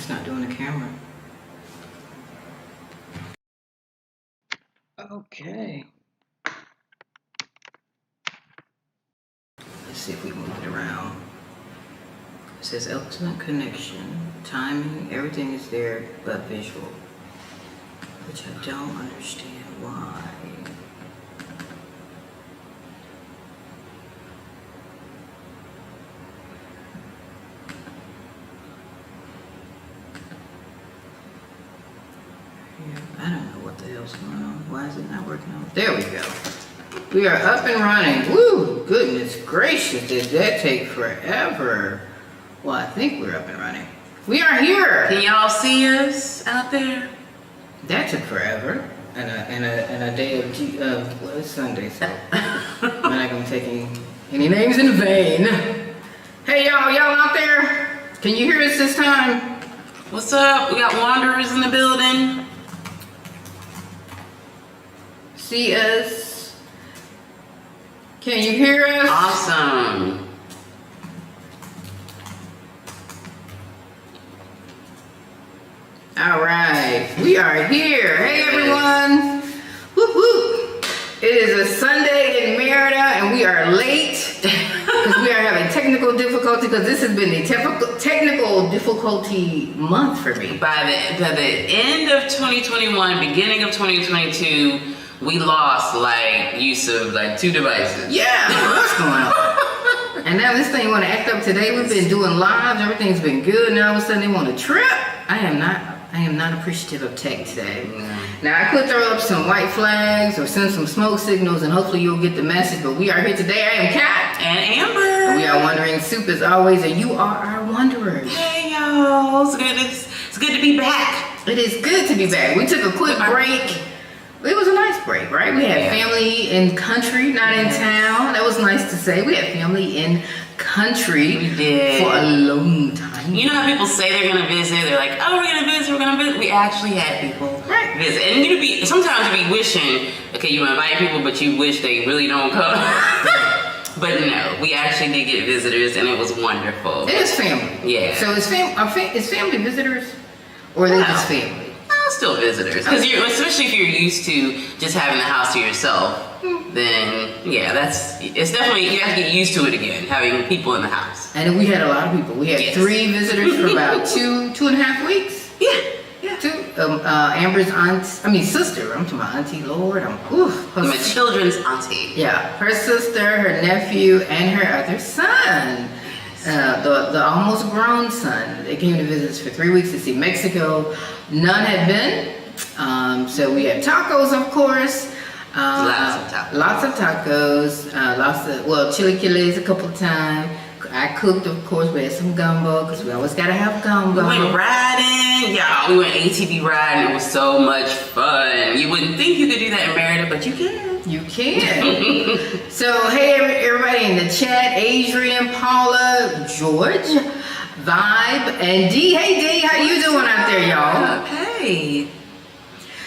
It's not doing the camera. Okay. Let's see if we can move it around. It says excellent connection, timing, everything is there but visual. Which I don't understand why. I don't know what the hell's going on. Why is it not working out? There we go. We are up and running. Woo! Goodness gracious, did that take forever? Well, I think we're up and running. We are here. Can y'all see us out there? That took forever. And a day of well, it's Sunday, so I'm not gonna take any names in vain. Hey y'all out there? Can you hear us this time? What's up? We got wanderers in the building. See us? Can you hear us? Awesome. All right, we are here. Hey everyone. Whoop whoop. It is a Sunday in Merida and we are late because we are having technical difficulty because this has been the technical difficulty month for me. By the end of 2021, beginning of 2022, we lost like use of like 2 devices. Yeah, what's going on? And now this thing want to act up today. We've been doing lives, everything's been good. Now all of a sudden they want to trip. I am not appreciative of tech today. Now I could throw up some white flags or send some smoke signals and hopefully you'll get the message, but we are here today. I am Kat. And Amber. And we are Wondering Soup as always, and you are our wanderers. Hey y'all, it's good to be back. It is good to be back. We took a quick break. It was a nice break, right? We had family in country, not in town. That was nice to say. We had family in country We did. for a long time. You know how people say they're gonna visit? They're like, oh, we're gonna visit. We actually had people visit. And sometimes you be wishing, okay, you invite people, but you wish they really don't come. But no, we actually did get visitors and it was wonderful. It is family. Yeah. So is family visitors or are they just family? Still visitors, because especially if you're used to just having the house to yourself, then yeah, it's definitely, you have to get used to it again, having people in the house. And we had a lot of people. We had 3 visitors for about 2.5 weeks. Yeah. 2. Amber's sister. I'm talking about Auntie Lord. My children's auntie. Yeah, her sister, her nephew, and her other son. The almost grown son. They came to visit us for 3 weeks to see Mexico. None had been. So we had tacos, of course. Lots of tacos. Chilaquiles a couple of times. I cooked, of course. We had some gumbo because we always gotta have gumbo. We went riding, y'all. We went ATV riding. It was so much fun. You wouldn't think you could do that in Merida, but you can. You can. So, hey, everybody in the chat: Adrian, Paula, George, Vibe, and D. Hey, D, how you doing out there, y'all? Okay.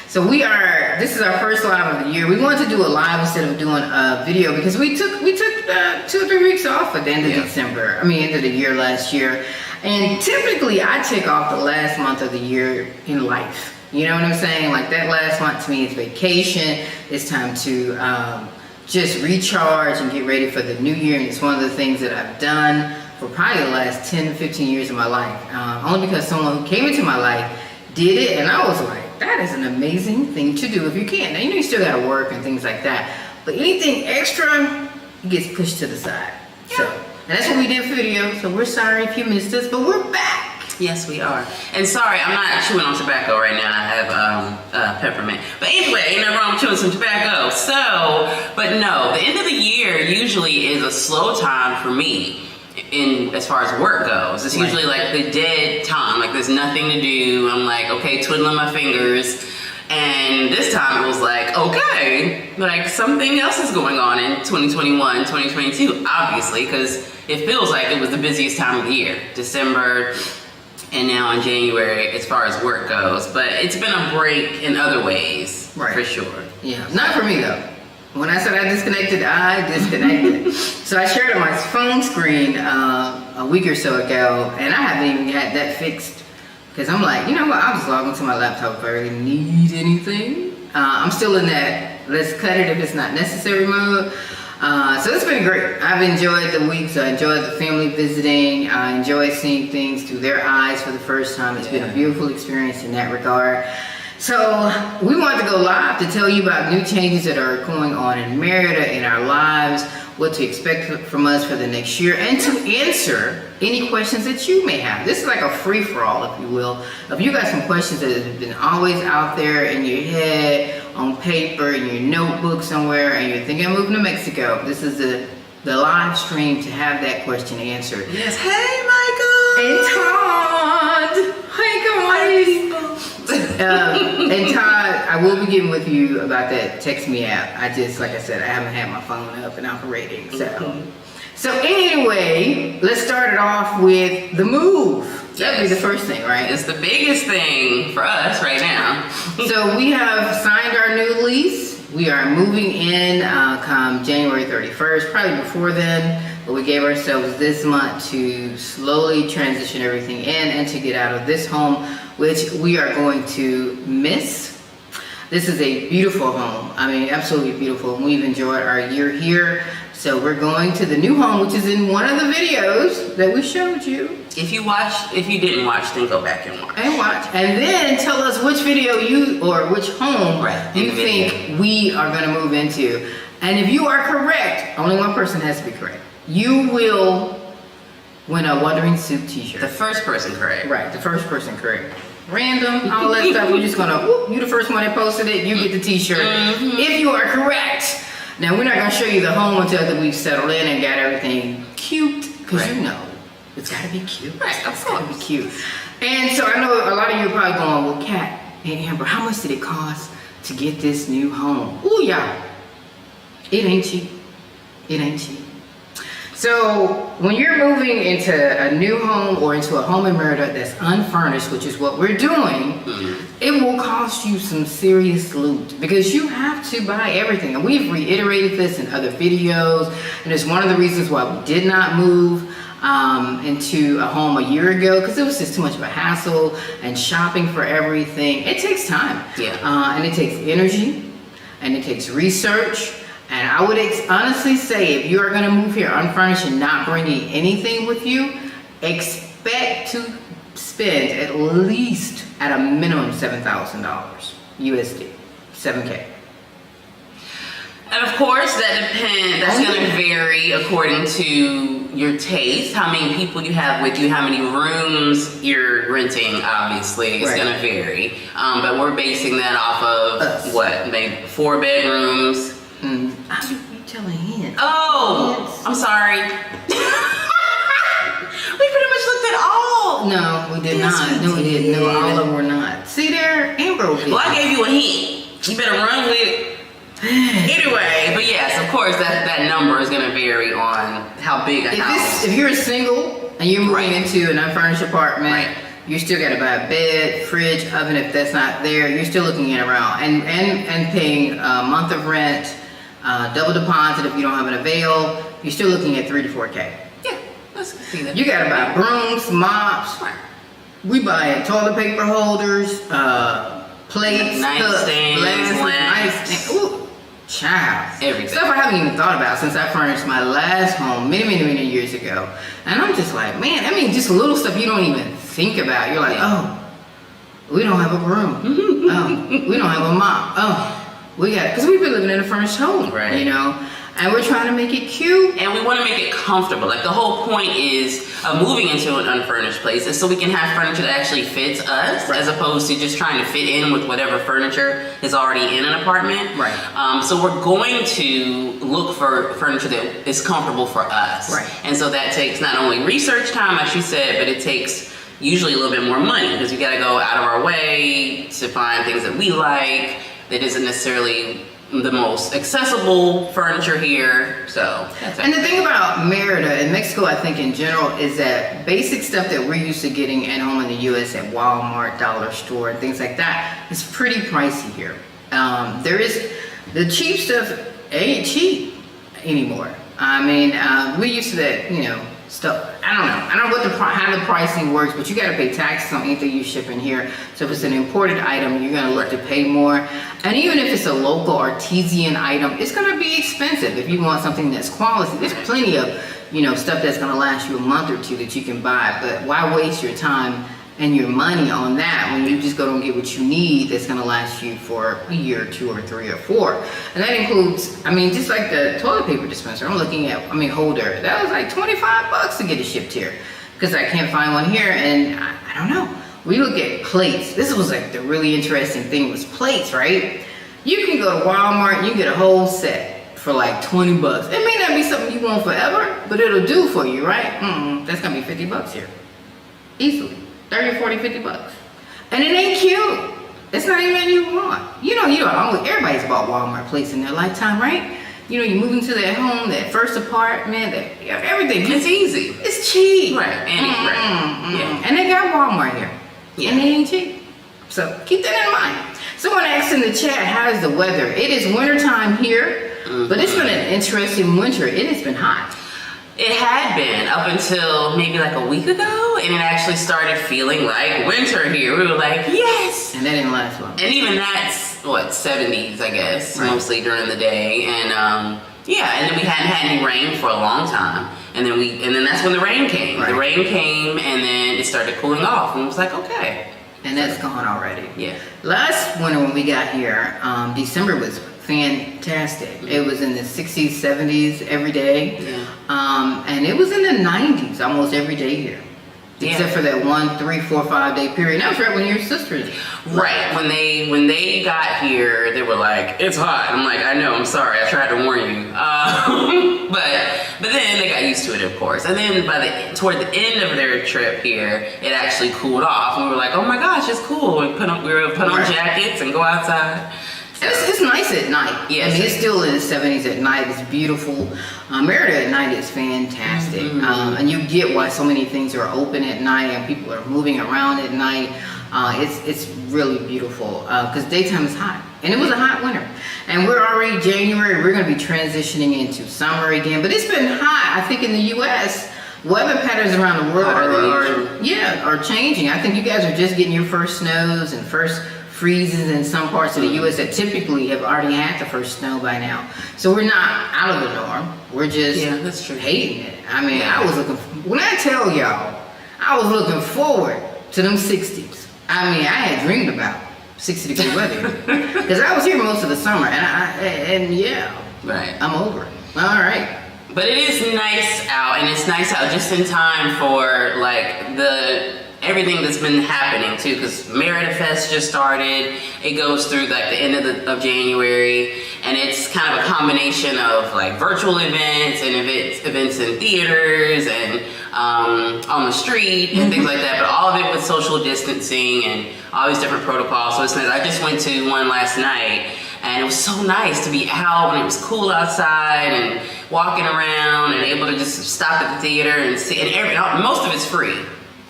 So this is our first live of the year. We wanted to do a live instead of doing a video because we took 2 or 3 weeks off at the end of December. End of the year last year. And typically I take off the last month of the year in life. You know what I'm saying? Like that last month to me is vacation. It's time to just recharge and get ready for the new year. And it's one of the things that I've done for probably the last 10 to 15 years of my life. Only because someone who came into my life did it and I was like, that is an amazing thing to do if you can. Now, you still gotta work and things like that, but anything extra gets pushed to the side. Yeah. So, and that's what we did for video, so we're sorry if you missed us, but we're back. Yes, we are. And sorry, I'm not chewing on tobacco right now. I have peppermint. But anyway, ain't nothing wrong with chewing some tobacco. But no, the end of the year usually is a slow time for me. As far as work goes, it's usually like the dead time, like there's nothing to do. I'm like, okay, twiddling my fingers. And this time it was like, okay, like something else is going on in 2021, 2022, obviously, because it feels like it was the busiest time of the year, December and now in January as far as work goes. But it's been a break in other ways, for sure. Yeah, not for me though. When I said I disconnected. So I shared on my phone screen a week or so ago, and I haven't even had that fixed Because I'm like, you know what? I'll just log into my laptop if I really need anything. I'm still in that let's cut it if it's not necessary mode. So it's been great. I've enjoyed the weeks. I enjoyed the family visiting. I enjoy seeing things through their eyes for the first time. It's been a beautiful experience in that regard. So we wanted to go live to tell you about new changes that are going on in Merida in our lives, what to expect from us for the next year, and to answer any questions that you may have. This is like a free-for-all, if you will. If you got some questions that have been always out there in your head, on paper, in your notebook somewhere, and you're thinking of moving to Mexico, this is the live stream to have that question answered. Yes. Hey, Michael. And Todd. Hey, guys. And Todd, I will be getting with you about that Text Me app. I just, like I said, I haven't had my phone up and operating. So anyway, let's start it off with the move. That'd be the first thing, right? It's the biggest thing for us right now. So we have signed our new lease. We are moving in come January 31st, probably before then, but we gave ourselves this month to slowly transition everything in and to get out of this home, which we are going to miss. This is a beautiful home. I mean, absolutely beautiful. And we've enjoyed our year here. So we're going to the new home, which is in one of the videos that we showed you. If you didn't watch, then go back and watch. And then tell us which video which home you think we are going to move into. And if you are correct, only one person has to be correct. You will win a Wondering Soup t-shirt. The first person correct. Right, the first person correct. Random, all that stuff. We're just going to, you the first one that posted it, you get the t-shirt. If you are correct. Now, we're not going to show you the home until that we've settled in and got everything cute. Because you know, it's got to be cute. Right, of It's course. got to be cute. And so I know a lot of you are probably going, well, Kat and Amber, how much did it cost to get this new home? Ooh, y'all. It ain't cheap. It ain't cheap. So when you're moving into a new home or into a home in Merida that's unfurnished, which is what we're doing, it will cost you some serious loot because you have to buy everything. And we've reiterated this in other videos, and it's one of the reasons why we did not move into a home a year ago, because it was just too much of a hassle and shopping for everything. It takes time, and it takes energy, and it takes research. And I would honestly say, if you are going to move here unfurnished and not bringing anything with you, expect to spend at least, at a minimum, $7,000 USD, 7K. And of course, that's going to vary according to your taste, how many people you have with you, how many rooms you're renting, obviously, it's going to vary. But we're basing that off of, maybe 4 bedrooms. You telling him? Oh, yes. I'm sorry. We pretty much looked at all. No, we did not. No, we didn't. No, all of them were not. See there, Amber. Well, I gave you a hint. You better run with it. Anyway, but yes, of course, that number is going to vary on how big a house. If you're single and you're moving into an unfurnished apartment, you still got to buy a bed, fridge, oven. If that's not there, you're still looking at around and paying a month of rent. Double deposit if you don't have an avail, you're still looking at $3,000 to $4,000. Yeah, let's see that. You gotta buy brooms, mops. We buy toilet paper holders, plates, nightstands, lamps. Ooh, child. Everything. Stuff I haven't even thought about since I furnished my last home many years ago. And I'm just like, man, I mean, just little stuff you don't even think about. You're like, oh, we don't have a broom. Oh, we don't have a mop. Oh. Because we've been living in a furnished home, you know, and we're trying to make it cute. And we want to make it comfortable. Like, the whole point is of moving into an unfurnished place is so we can have furniture that actually fits us, as opposed to just trying to fit in with whatever furniture is already in an apartment. So we're going to look for furniture that is comfortable for us. And so that takes not only research time, like she said, but it takes usually a little bit more money, because we got to go out of our way to find things that we like. That isn't necessarily the most accessible furniture here, so. And the thing about Merida and Mexico, I think in general, is that basic stuff that we're used to getting at home in the U.S. at Walmart, Dollar Store, and things like that is pretty pricey here. The cheap stuff ain't cheap anymore. I mean, we used to that, stuff. I don't know how the pricing works, but you got to pay taxes on anything you ship in here. So if it's an imported item, you're going to look to pay more. And even if it's a local artesian item, it's going to be expensive. If you want something that's quality, there's plenty of, stuff that's going to last you a month or two that you can buy. But why waste your time and your money on that when you just go and get what you need that's going to last you for a year or 2 or 3 or 4. And that includes, just like the toilet paper dispenser I'm looking at, holder, that was like $25 to get it shipped here because I can't find one here. And I don't know, we look at plates. This was like the really interesting thing was plates, right? You can go to Walmart and you get a whole set for like $20. It may not be something you want forever, but it'll do for you, right? That's gonna be $50 here, easily. 30, 40, $50. And it ain't cute. It's not even you want. Everybody's bought Walmart plates in their lifetime, right? You move into that home, that first apartment, everything. It's easy. It's cheap. Right. Yeah. And they got Walmart here. Yeah. And it ain't cheap. So keep that in mind. Someone asked in the chat, how is the weather? It is wintertime here, but it's been an interesting winter. It has been hot. It had been up until maybe like a week ago, and it actually started feeling like winter here. We were like, yes! And that didn't last long. And even that's, 70s, I guess, right. Mostly during the day. And and then we hadn't had any rain for a long time. And then that's when the rain came. Right. The rain came, and then it started cooling off, and it was like, okay. And that's gone already. Yeah. Last winter when we got here, December was fantastic. It was in the 60s, 70s every day. Yeah. And it was in the 90s almost every day here. Yeah. Except for that 1, 3, 4, 5 day period. That was right when your sisters. Right. When they got here, they were like, it's hot. I'm like, I know, I'm sorry. I tried to warn you. But then they got used to it, of course. And then toward the end of their trip here, it actually cooled off. We were like, oh my gosh, it's cool. We were gonna put on jackets and go outside. And it's nice at night. Yes. It's still in the 70s at night. It's beautiful. Merida at night is fantastic. And you get why so many things are open at night and people are moving around at night. It's really beautiful because daytime is hot. And it was a hot winter. And we're already January. We're going to be transitioning into summer again. But it's been hot, I think, in the U.S. Weather patterns around the world are changing. I think you guys are just getting your first snows and first freezes in some parts of the U.S. that typically have already had the first snow by now. So we're not out of the norm. We're just that's true. hating it. I was when I tell y'all, I was looking forward to them 60s. I had dreamed about 60-degree weather because I was here most of the summer, Right. I'm over it. All right. But it is nice out, and it's nice out just in time for like everything that's been happening too, because Merida Fest just started. It goes through like the end of January, and it's kind of a combination of like virtual events and events in theaters and on the street and things like that, but all of it with social distancing and all these different protocols. So it's nice. I just went to one last night, and it was so nice to be out when it was cool outside and walking around and able to just stop at the theater and see. And most of it's free.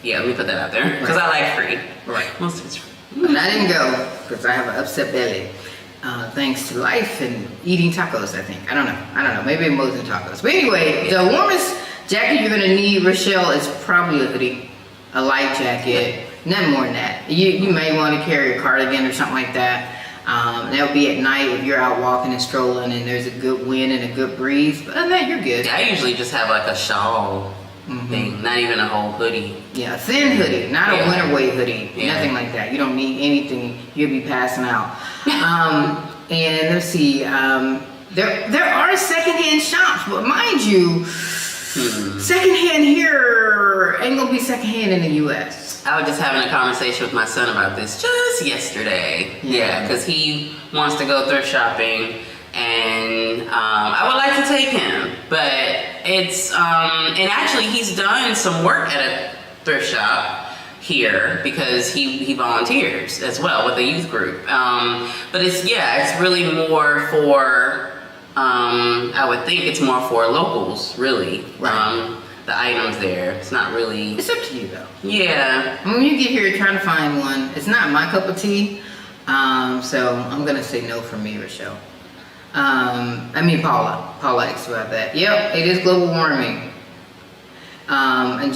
Yeah, let me put that out there because I like free. Right. Most of it's free. And I didn't go because I have an upset belly. Thanks to life and eating tacos, I think. I don't know. Maybe more than tacos. But anyway, the warmest jacket you're going to need, Rochelle, is probably a hoodie. A light jacket. Nothing more than that. You may want to carry a cardigan or something like that. That'll be at night if you're out walking and strolling and there's a good wind and a good breeze. But other than that, you're good. Yeah, I usually just have like a shawl thing, not even a whole hoodie. Yeah, a thin hoodie, not a winter weight hoodie. Yeah. Nothing like that. You don't need anything. You'll be passing out. And let's see. There are secondhand shops, but mind you, secondhand here ain't gonna be secondhand in the U.S. I was just having a conversation with my son about this just yesterday. Yeah, because he wants to go thrift shopping, and I would like to take him, but it's and actually he's done some work at a thrift shop here because he volunteers as well with the youth group. But it's really more for I would think it's more for locals, really. Right. The items there. It's not really. It's up to you though. Yeah. When you get here trying to find one, it's not my cup of tea. So I'm gonna say no for me, Rochelle. Paula asked about that. Yep, it is global warming. And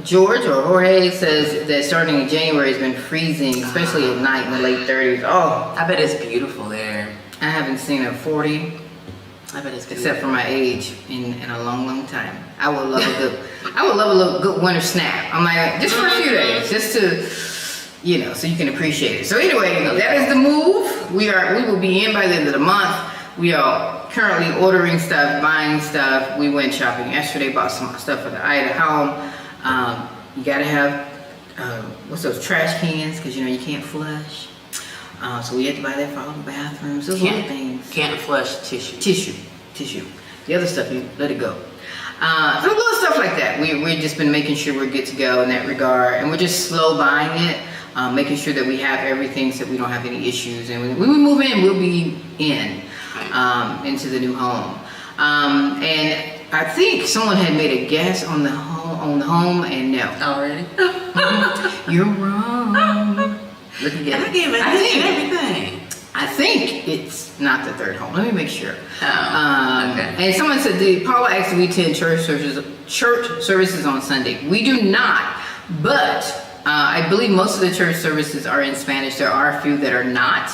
George or Jorge says that starting in January has been freezing, especially at night in the late 30s. Oh, I bet it's beautiful there. I haven't seen a 40. I bet it's beautiful. Except for my age in a long time. I would love a good winter snap. I'm like, just for a few days, just to, so you can appreciate it. So anyway, that is the move. We will be in by the end of the month. We are currently ordering stuff, buying stuff. We went shopping yesterday, bought some stuff for the Ida home. You gotta have, what's those trash cans? Because you can't flush. So we had to buy that for all the bathrooms, those little things. Can't flush tissue. Tissue. The other stuff, you let it go. So little stuff like that. We've just been making sure we're good to go in that regard. And we're just slow buying it, making sure that we have everything so we don't have any issues. And when we move in, we'll be into the new home. And I think someone had made a guess on the home, and no. Already? You're wrong. Look again. Everything. I think it's not the third home. Let me make sure. Okay. And someone said, Paula asked, we attend church services on Sunday. We do not, but I believe most of the church services are in Spanish. There are a few that are not.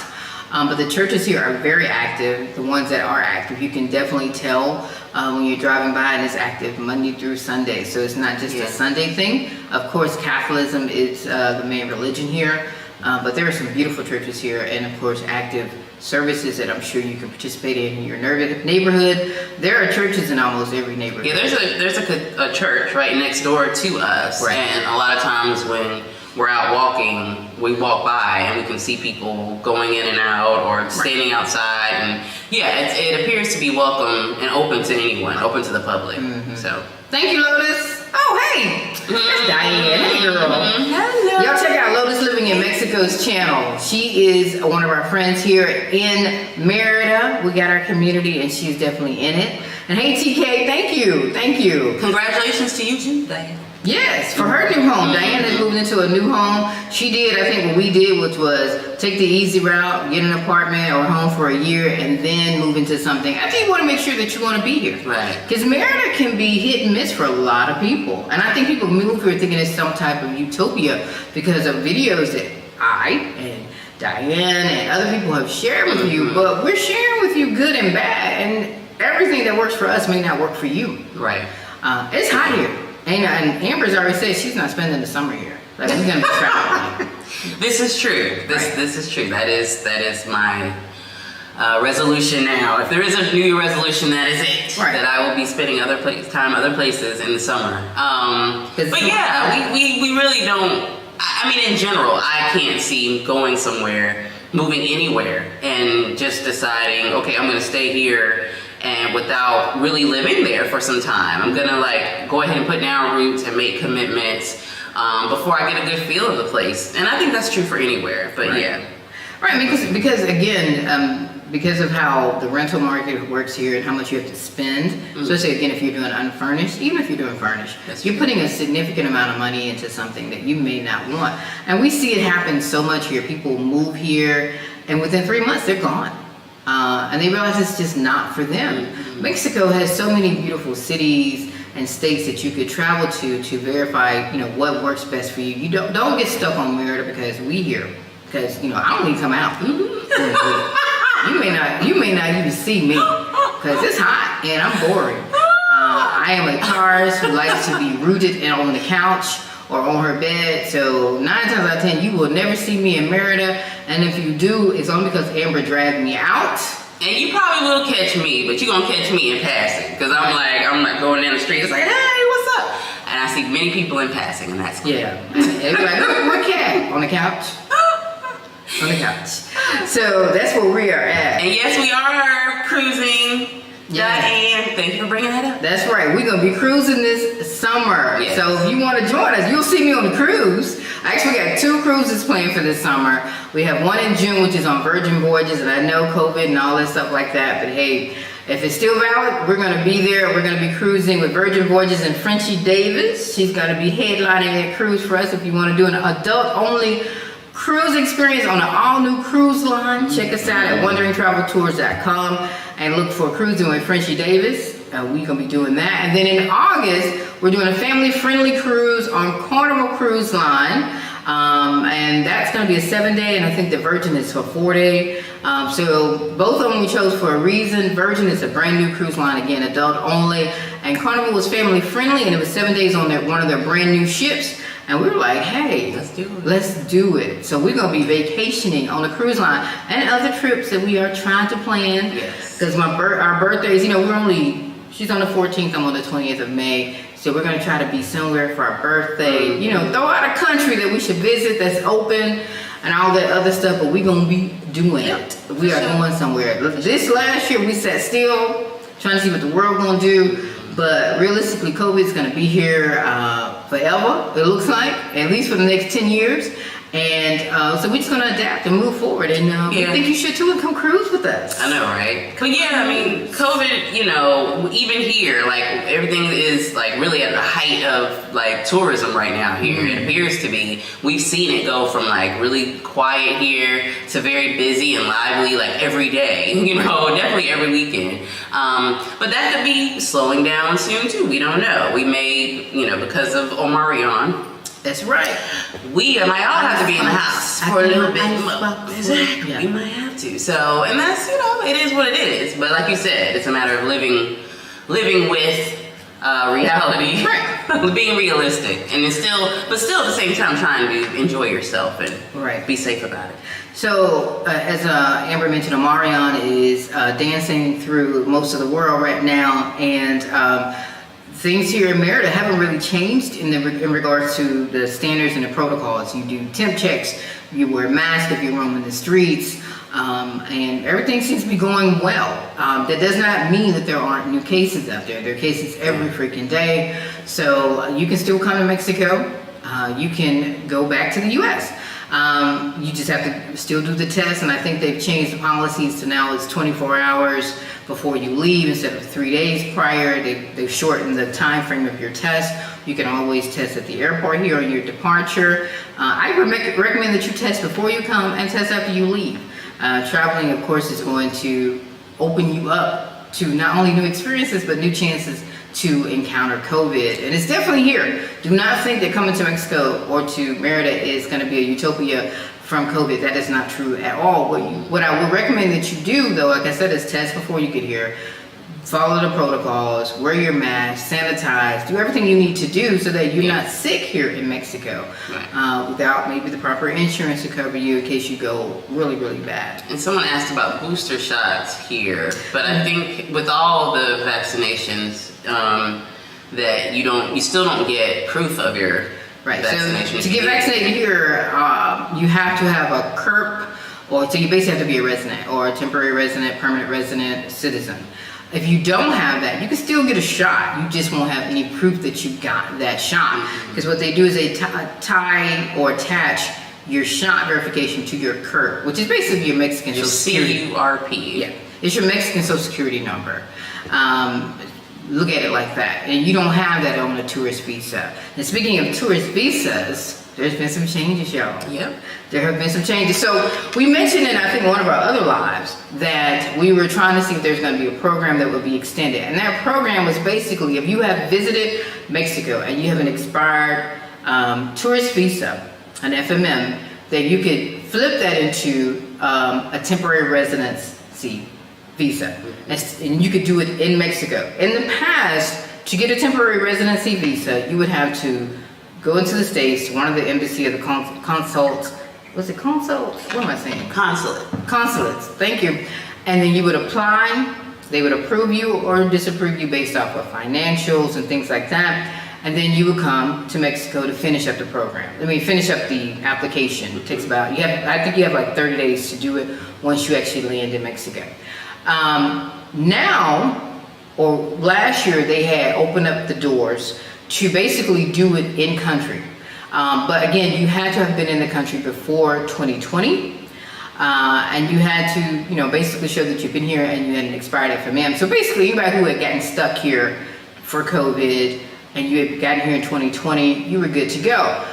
But the churches here are very active. The ones that are active, you can definitely tell when you're driving by, and it's active Monday through Sunday. So it's not just a Sunday thing. Of course, Catholicism is the main religion here. But there are some beautiful churches here, and of course active services that I'm sure you can participate in your neighborhood. There are churches in almost every neighborhood. Yeah, there's a church right next door to us, right. And a lot of times when we're out walking, we walk by and we can see people going in and out or standing outside, and it appears to be welcome and open to anyone, open to the public. Mm-hmm. So thank you, Lotus. Oh, hey, that's Diane. Hey, girl. Hello. Y'all check out Lotus Living in Mexico's channel. She is one of our friends here in Merida. We got our community, and she's definitely in it. And hey, TK, thank you. Congratulations to you too, Diane. Yes, for her new home. Diane has moved into a new home. She did, I think, what we did, which was take the easy route, get an apartment or home for a year, and then move into something. I think you want to make sure that you want to be here. Right. Because Merida can be hit and miss for a lot of people. And I think people move here thinking it's some type of utopia because of videos that I and Diane and other people have shared with you. But we're sharing with you good and bad. And everything that works for us may not work for you. Right. It's hot here. And Amber's already said she's not spending the summer here. Like, we're gonna be traveling. This is true. This is true. That is my resolution now. If there is a New Year resolution, that is it. Right. That I will be spending other places in the summer. But yeah, we really don't. I mean, in general, I can't see going somewhere, moving anywhere, and just deciding, okay, I'm gonna stay here. And without really living there for some time, I'm gonna go ahead and put down roots and make commitments before I get a good feel of the place. And I think that's true for anywhere. But right, because again, because of how the rental market works here and how much you have to spend, especially again if you're doing unfurnished, even if you're doing furnished, you're putting a significant amount of money into something that you may not want. And we see it happen so much here. People move here, and within 3 months they're gone. And they realize it's just not for them. Mm-hmm. Mexico has so many beautiful cities and states that you could travel to verify, what works best for you. You don't get stuck on Merida because we here. Because I don't even come out. Mm-hmm. you may not even see me because it's hot and I'm boring. I am a Taurus who likes to be rooted on the couch or on her bed. So 9 times out of 10, you will never see me in Merida. And if you do, it's only because Amber dragged me out. And you probably will catch me, but you're gonna catch me in passing. Because I'm not going down the street. It's like, hey, what's up? And I see many people in passing, and that's cool. Yeah. And you're like, where Cat? On the couch? On the couch. So that's where we are at. And yes, we are cruising. Yeah. Diane, thank you for bringing that up. That's right. We're going to be cruising this summer. Yes. So if you want to join us, you'll see me on the cruise. I actually got 2 cruises planned for this summer. We have one in June, which is on Virgin Voyages, and I know COVID and all that stuff like that, but hey, if it's still valid, we're going to be there. We're going to be cruising with Virgin Voyages and Frenchie Davis. She's going to be headlining that cruise for us if you want to do an adult-only cruise experience on an all-new cruise line. Check us out at wanderingtraveltours.com and look for Cruising with Frenchie Davis. We're going to be doing that. And then in August, we're doing a family-friendly cruise on Carnival Cruise Line. And that's going to be a 7-day, and I think the Virgin is for 4-day. So both of them we chose for a reason. Virgin is a brand new cruise line, again, adult only. And Carnival was family friendly, and it was 7 days on one of their brand new ships. And we were like, hey, let's do it. So we're going to be vacationing on the cruise line and other trips that we are trying to plan. Yes. Because our birthdays, she's on the 14th, I'm on the 20th of May. So we're going to try to be somewhere for our birthday. Throw out a country that we should visit that's open and all that other stuff, but we're going to be doing it. We are going somewhere. This last year, we sat still, trying to see what the world going to do. But realistically, COVID is going to be here forever, it looks like, at least for the next 10 years. And so we're just going to adapt and move forward. And we think you should too, and come cruise with us. I know, right? But COVID, even here, like everything is like really at the height of like tourism right now here. It appears to be. We've seen it go from like really quiet here to very busy and lively like every day, definitely every weekend. But that could be slowing down soon too. We don't know. We may, because of Omarion. That's right. We might all have to be in the house for a little bit. Exactly. Yeah. We might have to. So, and that's, it is what it is. But like you said, it's a matter of living with reality, right. Being realistic, and still at the same time trying to enjoy yourself and be safe about it. So, as Amber mentioned, Omarion is dancing through most of the world right now, and things here in Merida haven't really changed in regards to the standards and the protocols. You do temp checks, you wear masks if you're roaming the streets, and everything seems to be going well. That does not mean that there aren't new cases out there. There are cases every freaking day. So you can still come to Mexico. You can go back to the U.S. You just have to still do the test, and I think they've changed the policies to now it's 24 hours before you leave instead of 3 days prior. They've shortened the time frame of your test. You can always test at the airport here on your departure. I recommend that you test before you come and test after you leave. Traveling, of course, is going to open you up to not only new experiences, but new chances to encounter COVID. And it's definitely here. Do not think that coming to Mexico or to Merida is going to be a utopia from COVID. That is not true at all. What I would recommend that you do, though, like I said, is test before you get here. Follow the protocols, wear your mask, sanitize, do everything you need to do so that you're not sick here in Mexico without maybe the proper insurance to cover you in case you go really, really bad. And someone asked about booster shots here, but I think with all the vaccinations, that you still don't get proof of your vaccination. So to get vaccinated here, you have to have a CERP, so you basically have to be a resident or a temporary resident, permanent resident, citizen. If you don't have that, you can still get a shot. You just won't have any proof that you got that shot. Because what they do is they tie or attach your shot verification to your CERP, which is basically your Mexican Social Security. CURP. Yeah, it's your Mexican Social Security number. Look at it like that. And you don't have that on a tourist visa. And speaking of tourist visas, there's been some changes, y'all. Yep. There have been some changes. So we mentioned in, I think, one of our other lives that we were trying to see if there's going to be a program that would be extended. And that program was basically, if you have visited Mexico and you have an expired tourist visa, an FMM, that you could flip that into a temporary residency visa. And you could do it in Mexico. In the past, to get a temporary residency visa, you would have to go into the States, one of the embassy or the consulates. Was it consulates? What am I saying? Consulates, thank you. And then you would apply, they would approve you or disapprove you based off of financials and things like that. And then you would come to Mexico to finish up the program. Finish up the application. It takes about, I think you have like 30 days to do it once you actually land in Mexico. Now, or last year, they had opened up the doors to basically do it in country. But again, you had to have been in the country before 2020. And you had to, basically show that you've been here and you had an expired FMM. So basically, anybody who had gotten stuck here for COVID and you had gotten here in 2020, you were good to go.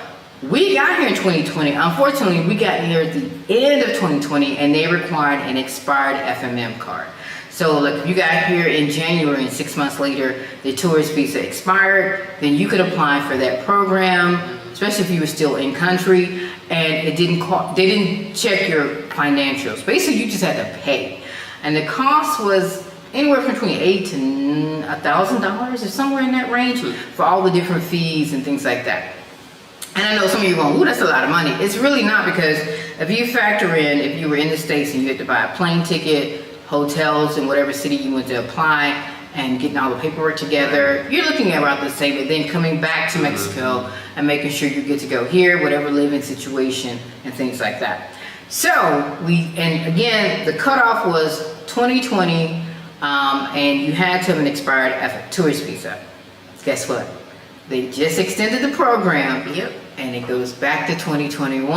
We got here in 2020. Unfortunately, we got here at the end of 2020 and they required an expired FMM card. So like if you got here in January and 6 months later, the tourist visa expired, then you could apply for that program, especially if you were still in country, and they didn't check your financials. Basically, you just had to pay. And the cost was anywhere from between $8,000 to $1,000 or somewhere in that range for all the different fees and things like that. And I know some of you are going, ooh, that's a lot of money. It's really not, because if you factor in, if you were in the States and you had to buy a plane ticket, hotels in whatever city you went to apply, and getting all the paperwork together, you're looking at about the same, but then coming back to Mexico and making sure you're good to go here, whatever living situation and things like that. So and again, the cutoff was 2020, and you had to have an expired tourist visa. Guess what? They just extended the program. Yep. And it goes back to 2021,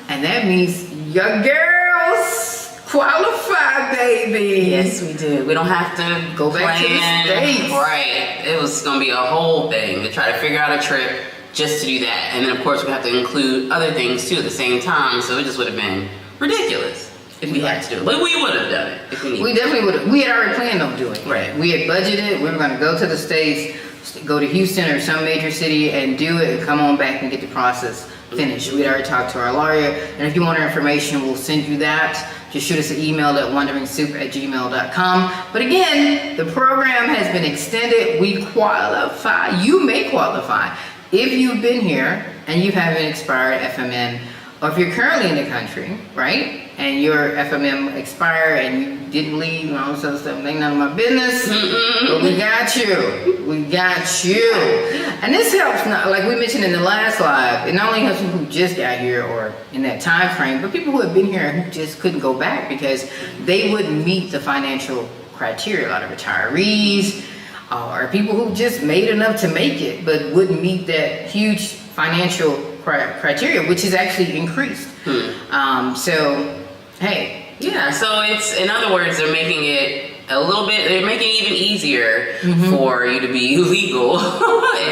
and that means your girls qualify, baby. Yes, we do. We don't have to Go back to the States. Right. It was going to be a whole thing to try to figure out a trip just to do that. And then, of course, we have to include other things, too, at the same time. So it just would have been ridiculous if we had to do it. But we would have done it if we needed. We definitely would have. We had already planned on doing it. Right. We had budgeted. We were going to go to the States, go to Houston or some major city and do it and come on back and get the process finished. We'd already talked to our lawyer, and if you want our information, we'll send you that. Just shoot us an email at wanderingsoup@gmail.com. But again, the program has been extended. We qualify. You may qualify if you've been here and you have an expired FMN, or if you're currently in the country, right? And your FMM expired and you didn't leave and all this other stuff, ain't none of my business. But we got you. We got you. And this helps, like we mentioned in the last live, it not only helps people who just got here or in that time frame, but people who have been here and who just couldn't go back because they wouldn't meet the financial criteria. A lot of retirees or people who just made enough to make it but wouldn't meet that huge financial criteria, which is actually increased. So, hey. Yeah, so it's, in other words, they're making it they're making it even easier for you to be legal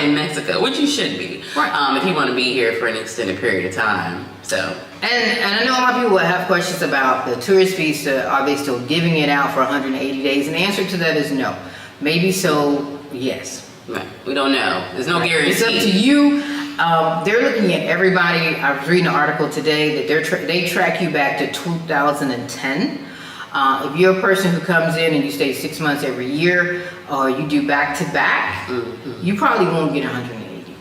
in Mexico, which you should be, right. If you want to be here for an extended period of time. So, and I know a lot of people have questions about the tourist visa. Are they still giving it out for 180 days? And the answer to that is no. Maybe so, yes. Right. We don't know. There's no guarantee. It's up to you. They're looking at everybody. I was reading an article today that they track you back to 2010. If you're a person who comes in and you stay 6 months every year, or you do back to back, you probably won't get 180.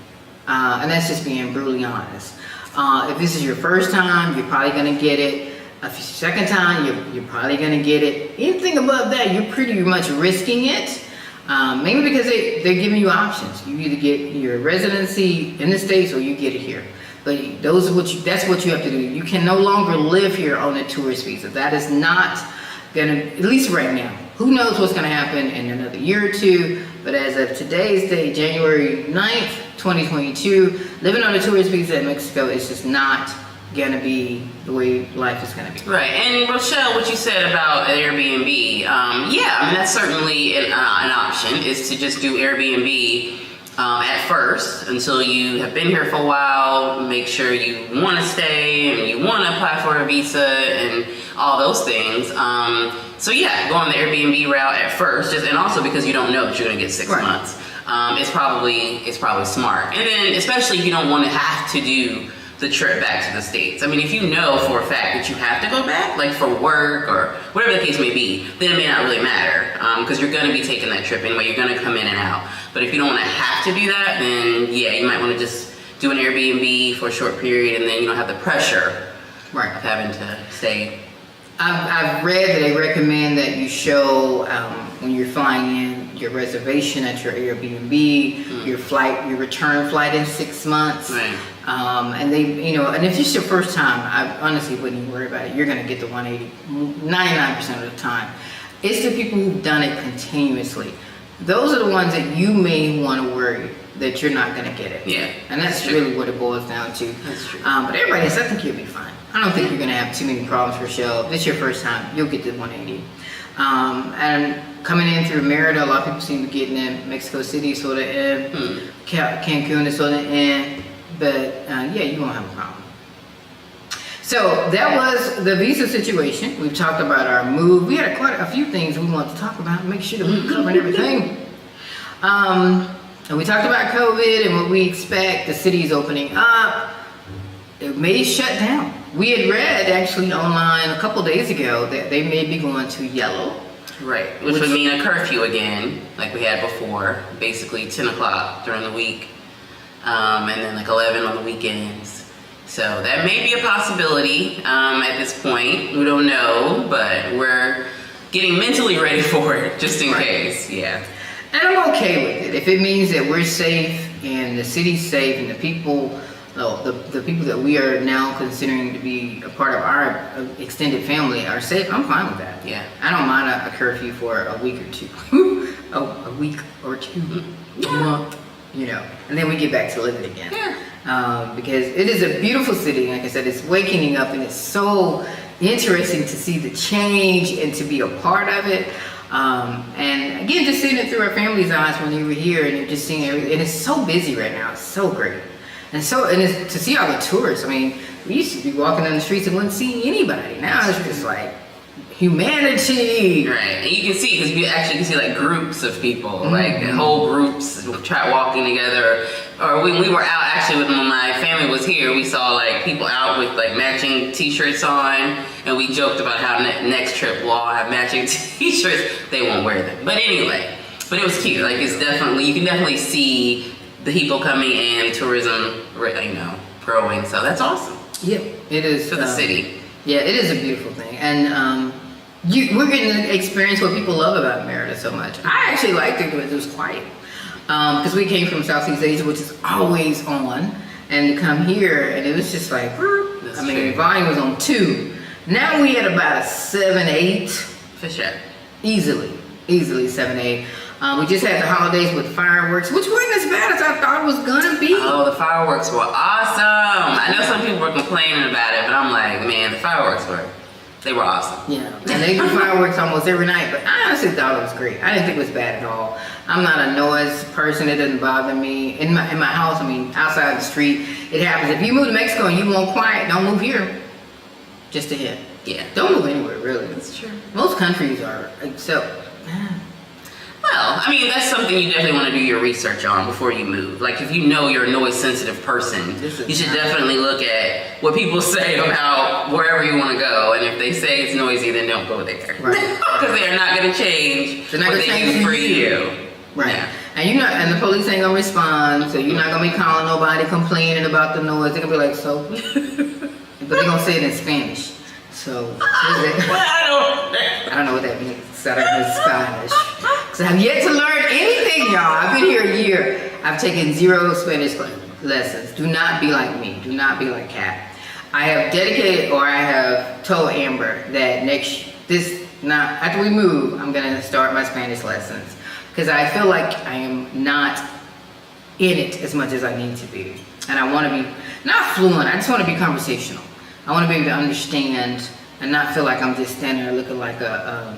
And that's just being brutally honest. If this is your first time, you're probably going to get it. If it's your second time, you're probably going to get it. Anything above that, you're pretty much risking it. Mainly because they're giving you options. You either get your residency in the States or you get it here. But that's what you have to do. You can no longer live here on a tourist visa. That is not gonna, at least right now. Who knows what's gonna happen in another year or two, but as of today's date, January 9th, 2022, living on a tourist visa in Mexico is just not gonna be the way life is gonna be. Right, and Rochelle, what you said about Airbnb, yeah, I mean that's certainly an option, is to just do Airbnb at first until you have been here for a while, make sure you want to stay and you want to apply for a visa and all those things. So yeah, go on the Airbnb route at first, and also because you don't know that you're gonna get 6 months. It's probably smart, and then especially if you don't want to have to do the trip back to the States. I mean, if you know for a fact that you have to go back, like for work or whatever the case may be, then it may not really matter, because you're gonna be taking that trip anyway, you're gonna come in and out. But if you don't wanna have to do that, then yeah, you might wanna just do an Airbnb for a short period, and then you don't have the pressure of having to stay. I've read that they recommend that you show, when you're flying in, your reservation at your Airbnb, your return flight in 6 months. Right. And they, and if it's your first time, I honestly wouldn't even worry about it. You're going to get the 180 99% of the time. It's the people who've done it continuously. Those are the ones that you may want to worry that you're not going to get it. Yeah. And that's really what it boils down to. That's true. But everybody else, I think you'll be fine. I don't think you're going to have too many problems, Rochelle. If it's your first time, you'll get the 180. And coming in through Merida, a lot of people seem to be getting in. Mexico City is sort of in. Cancun is sort of in. But yeah, you won't have a problem. So that was the visa situation. We've talked about our move. We had quite a few things we wanted to talk about, make sure that we covered everything. And we talked about COVID and what we expect. The city's opening up. It may shut down. We had read actually online a couple days ago that they may be going to yellow. Right, which would mean a curfew again, like we had before, basically 10 o'clock during the week, and then like 11 on the weekends. So that may be a possibility at this point. We don't know, but we're getting mentally ready for it just in case. Yeah. And I'm okay with it. If it means that we're safe and the city's safe and the people that we are now considering to be a part of our extended family are safe, I'm fine with that. Yeah. I don't mind a curfew for a week or two. a week or two. A month. You know. And then we get back to living again. Yeah. Because it is a beautiful city. Like I said, it's waking up and it's so interesting to see the change and to be a part of it. And again, just seeing it through our family's eyes when you were here and you're just seeing everything. And it's so busy right now. It's so great. And it's, to see all the tourists. I mean, we used to be walking down the streets and wouldn't see anybody. Now it's just like humanity. Right, and you can see, because you actually can see like groups of people, like whole groups try walking together. Or when we were out, actually when my family was here, we saw like people out with like matching t-shirts on, and we joked about how next trip we'll all have matching t-shirts. They won't wear them, but anyway, but it was cute. Like it's definitely, you can definitely see the people coming and tourism, you know, growing. So that's awesome. Yep, it is for the city. Yeah, it is a beautiful thing, and we're getting to experience what people love about Merida so much. I actually liked it because it was quiet. Because we came from Southeast Asia, which is always on, and to come here, and it was just like, the volume was on 2. Now we at about a 7, 8. For sure. Easily 7, 8. We just had the holidays with fireworks, which wasn't as bad as I thought it was gonna be. Oh, the fireworks were awesome. I know some people were complaining about it, but I'm like, man, the fireworks they were awesome. Yeah, and they do fireworks almost every night, but I honestly thought it was great. I didn't think it was bad at all. I'm not a noise person. It doesn't bother me. In my house, I mean, outside the street, it happens. If you move to Mexico and you want quiet, don't move here. Just a hint. Yeah. Don't move anywhere, really. That's true. Most countries are, except... Well, I mean, that's something you definitely want to do your research on before you move. Like, if you know you're a noise-sensitive person, you should definitely look at what people say about wherever you want to go. And if they say it's noisy, then don't go there. Right. Because they're not going to change what they do for you. Right. Yeah. And the police ain't going to respond, so you're not going to be calling nobody complaining about the noise. They're going to be like, so? But they're going to say it in Spanish. So, I don't know what that means. I don't know Spanish. So I've yet to learn anything, y'all. I've been here a year. I've taken 0 Spanish lessons. Do not be like me. Do not be like Kat. I have dedicated, or I have told Amber that after we move, I'm gonna start my Spanish lessons because I feel like I am not in it as much as I need to be, and I want to be not fluent. I just want to be conversational. I want to be able to understand and not feel like I'm just standing there looking like a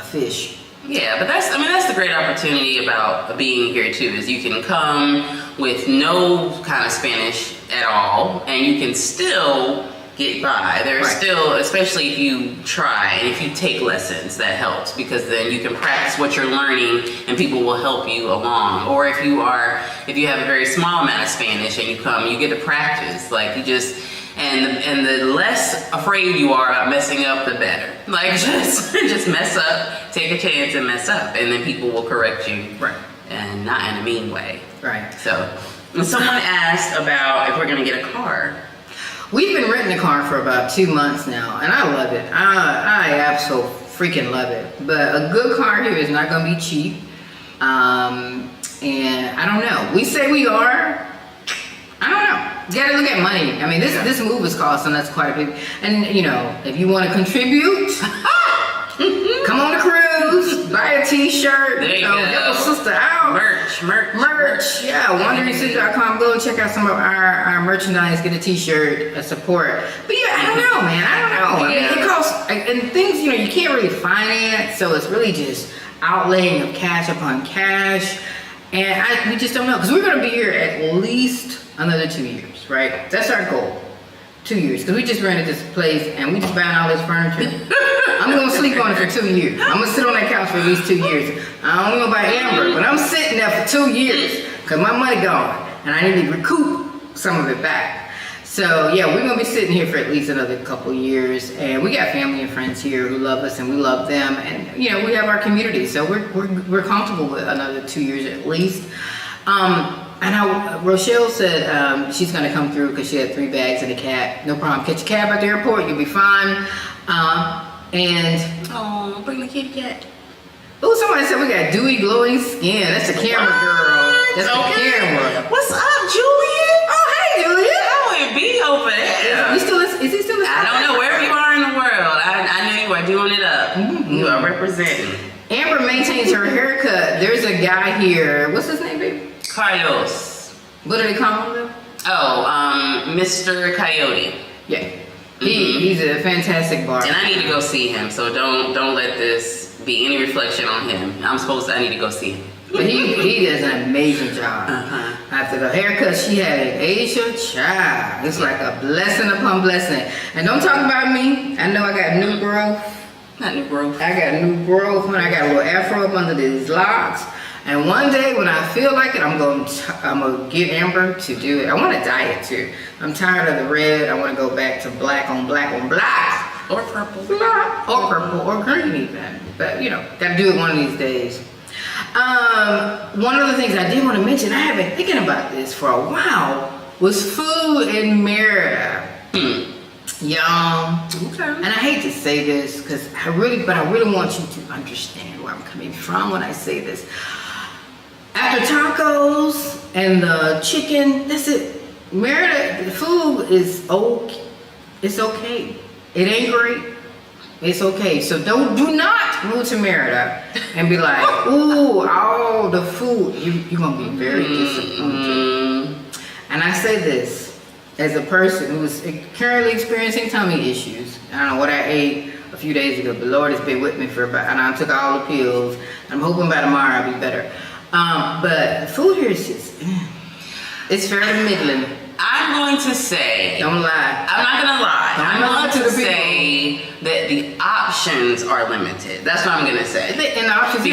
fish. Yeah, but that's the great opportunity about being here too, is you can come with no kind of Spanish at all, and you can still get by. There's still, especially if you try and if you take lessons, that helps, because then you can practice what you're learning and people will help you along. Or if you have a very small amount of Spanish and you come, you get to practice. Like you just, and the less afraid you are about messing up, the better. Like just mess up, take a chance and mess up, and then people will correct you. Right. And not in a mean way. Right. So, someone asked about if we're gonna get a car. We've been renting a car for about 2 months now, and I love it. I absolutely freaking love it. But a good car here is not gonna be cheap. And I don't know. We say we are. I don't know. You gotta look at money. I mean, this move is costing us quite a bit. And you know, if you want to contribute, come on the cruise, buy a t-shirt, there you go. Help a sister out. Merch. Yeah, WanderingCity.com. Go and check out some of our merchandise. Get a t-shirt, a support. But yeah, I don't know, man. I don't know. I mean, it costs, and things, you know, you can't really finance, so it's really just outlaying of cash upon cash. And we just don't know, because we're going to be here at least another 2 years, right? That's our goal. 2 years, because we just rented this place and we just buying all this furniture. I'm gonna sleep on it for 2 years. I'm gonna sit on that couch for at least 2 years. I don't know about Amber, but I'm sitting there for 2 years because my money gone and I need to recoup some of it back. So yeah, we're gonna be sitting here for at least another couple years, and we got family and friends here who love us and we love them, and we have our community, so we're comfortable with another 2 years at least. I know Rochelle said she's going to come through because she had 3 bags and a cab. No problem. Catch a cab at the airport. You'll be fine. Oh, bring the kitty cat. Oh, somebody said we got dewy, glowing skin. That's the camera girl. That's the camera. What's up, Julian? Oh, hey, Julian. How it be over there? Is he still listening? I don't know. Wherever you are in the world, I know you are doing it up. Mm-hmm. You are representing. Amber maintains her haircut. There's a guy here. What's his name, baby? Carlos. What do they call him? Oh, Mr. Coyote. Yeah. He's a fantastic barber. And I need to go see him, so don't let this be any reflection on him. I need to go see him. But he does an amazing job. Uh-huh. After the haircut she had at Asia, child, it's like a blessing upon blessing. And don't talk about me. I know I got new growth. Not new growth. I got new growth when I got a little afro up under these locks. And one day when I feel like it, I'm gonna get Amber to do it. I want to dye it too. I'm tired of the red. I want to go back to black on black on black. Or purple. Black. Or purple. Or green even. But gotta do it one of these days. One of the things I did want to mention, I have been thinking about this for a while, was food in Merida. Y'all. Okay. And I hate to say this because I really want you to understand where I'm coming from when I say this. After tacos and the chicken, that's it. Merida, the food is okay. It's okay. It ain't great. It's okay. So do not move to Merida and be like, ooh, all the food. You're going to be very disappointed. And I say this as a person who is currently experiencing tummy issues. I don't know what I ate a few days ago, but Lord has been with me and I took all the pills. I'm hoping by tomorrow I'll be better. But the food here is just, it's fairly middling. I'm going to say, don't lie. I'm not going to lie. I'm going to to say that the options are limited. That's what I'm going to say. And the options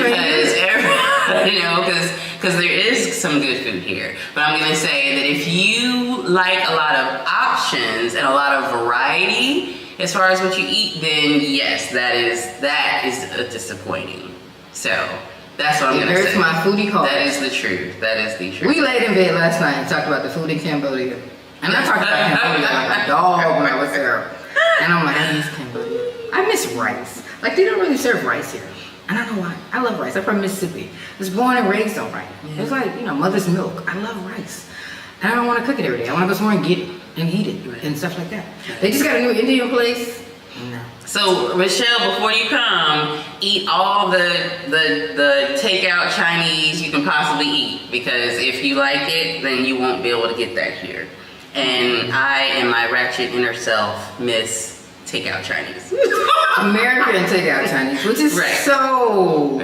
because because there is some good food here. But I'm going to say that if you like a lot of options and a lot of variety as far as what you eat, then yes, that is disappointing. So that's what I'm going to say. There's my foodie heart. That is the truth. That is the truth. We laid in bed last night and talked about the food in Cambodia. And I talked about Cambodia like a dog when I was there. And I'm like, I miss Cambodia. I miss rice. Like, they don't really serve rice here. And I don't know why. I love rice. I'm from Mississippi. I was born and raised on rice. Yeah. It's like, mother's milk. I love rice. And I don't want to cook it every day. I want to go somewhere and get it and eat it and stuff like that. They just got a new Indian place. No. So, Michelle, before you come, eat all the takeout Chinese you can possibly eat, because if you like it, then you won't be able to get that here. And I and my ratchet inner self miss takeout Chinese. American takeout Chinese, which is so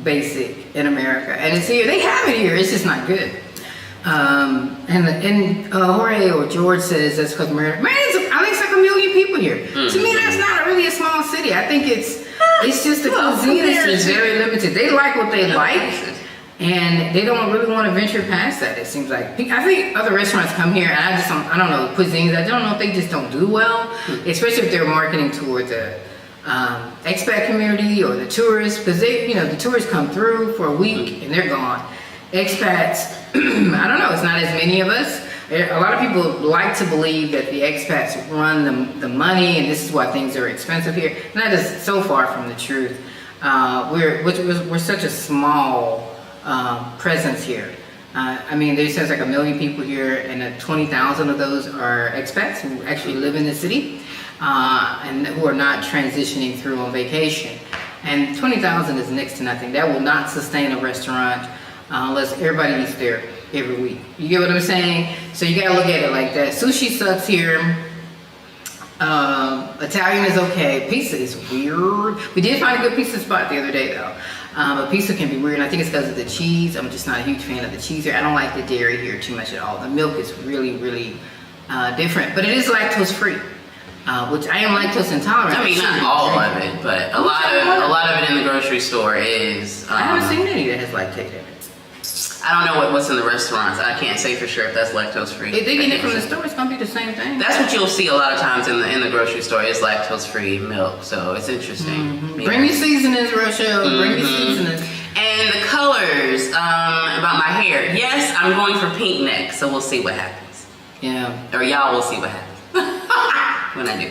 basic in America. And it's here. They have it here. It's just not good. And Jorge or George says that's because Merida. I think it's like 1 million people here. Mm-hmm. To me, that's not really a small city. I think it's just the cuisine is very limited. They like what they like, and they don't really want to venture past that. It seems like I think other restaurants come here, and I don't know cuisines. I don't know if they just don't do well, especially if they're marketing toward the expat community or the tourists, because the tourists come through for a week and they're gone. Expats, I don't know, it's not as many of us. A lot of people like to believe that the expats run the money and this is why things are expensive here. And that is so far from the truth. We're such a small presence here. There's like 1 million people here, and 20,000 of those are expats who actually live in the city and who are not transitioning through on vacation. And 20,000 is next to nothing. That will not sustain a restaurant unless everybody eats there every week. You get what I'm saying? So you gotta look at it like that. Sushi sucks here. Italian is okay. Pizza is weird. We did find a good pizza spot the other day though. But pizza can be weird, and I think it's because of the cheese. I'm just not a huge fan of the cheese here. I don't like the dairy here too much at all. The milk is really, really different, but it is lactose free, which I am lactose intolerant. I mean, not all of it, but a lot of it in the grocery store is. I haven't seen any that has lactate in it. I don't know what's in the restaurants. I can't say for sure if that's lactose free. If they get it from the store, it's gonna be the same thing. That's what you'll see a lot of times in the grocery store is lactose free milk. So it's interesting. Yeah. Bring your seasonings, Rochelle. Bring your seasonings. And the colors about my hair. Yes, I'm going for pink next, so we'll see what happens. Yeah. Or y'all will see what happens when I do.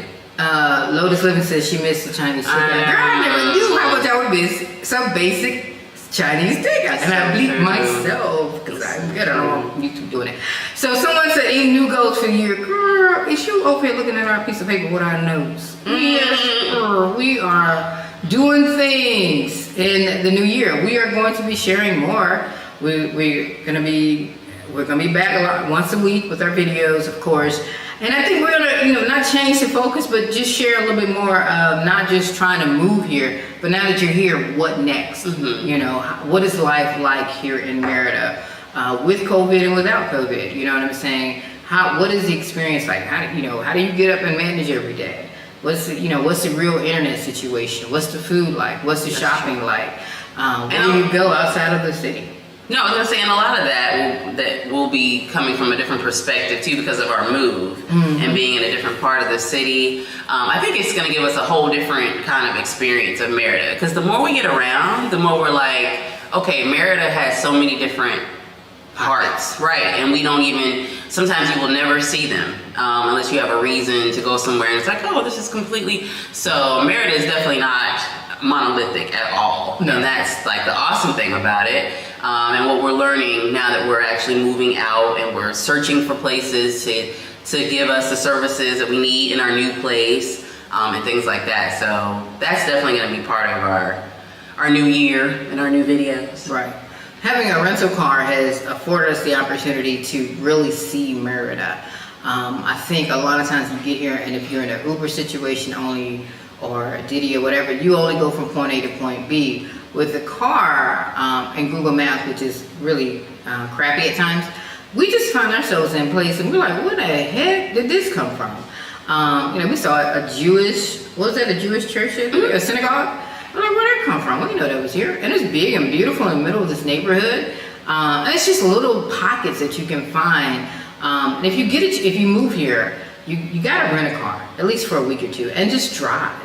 Lotus Living says she missed the Chinese takeout. Girl, I never knew how much I would miss some basic Chinese takeout. And I bleeped myself because I'm good. I don't want YouTube doing it. So someone said, any new goals for the year? Girl, is you over here looking at our piece of paper with our notes? Yes, girl. We are doing things in the new year. We are going to be sharing more. We're gonna be back a lot, once a week with our videos, of course. And I think we're gonna, not change the focus, but just share a little bit more of not just trying to move here, but now that you're here, what next? What is life like here in Merida with COVID and without COVID? You know what I'm saying? What is the experience like? How do you get up and manage every day? What's the real internet situation? What's the food like? What's the shopping like? Where do you go outside of the city? No, I was gonna say, and a lot of that will be coming from a different perspective too, because of our move and being in a different part of the city. I think it's gonna give us a whole different kind of experience of Merida, because the more we get around, the more we're like, okay, Merida has so many different parts, right? And we don't even, sometimes you will never see them unless you have a reason to go somewhere, and it's like, oh, this is completely, so Merida is definitely not monolithic at all. No. And that's like the awesome thing about it. And what we're learning now that we're actually moving out and we're searching for places to give us the services that we need in our new place, and things like that. So that's definitely going to be part of our new year and our new videos. Right. Having a rental car has afforded us the opportunity to really see Merida. I think a lot of times you get here, and if you're in an Uber situation only, or a Diddy or whatever, you only go from point A to point B. With the car and Google Maps, which is really crappy at times, we just find ourselves in place and we're like, where the heck did this come from? We saw a Jewish, a Jewish church, a synagogue? We're like, where'd that come from? We didn't know that was here. And it's big and beautiful in the middle of this neighborhood. And it's just little pockets that you can find. And if you move here, you gotta rent a car, at least for a week or two, and just drive.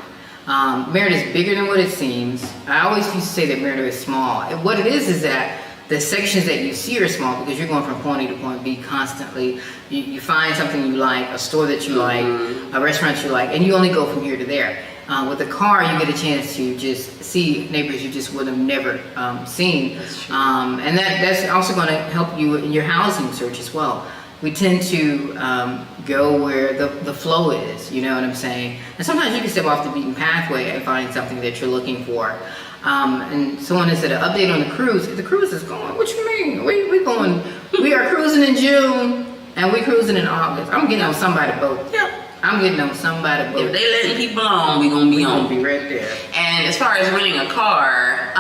Merida is bigger than what it seems. I always used to say that Merida is small. And what it is that the sections that you see are small because you're going from point A to point B constantly. You find something you like, a store that you like, a restaurant you like, and you only go from here to there. With a car, you get a chance to just see neighbors you just would have never seen. And that's also going to help you in your housing search as well. We tend to go where the flow is, you know what I'm saying? And sometimes you can step off the beaten pathway and find something that you're looking for. And someone has said an update on the cruise. The cruise is going, what you mean? We are cruising in June and we cruising in August. I'm getting on somebody's boat. Yep. I'm getting on somebody's boat. If they letting people on, we gonna be right there. And as far as renting a car,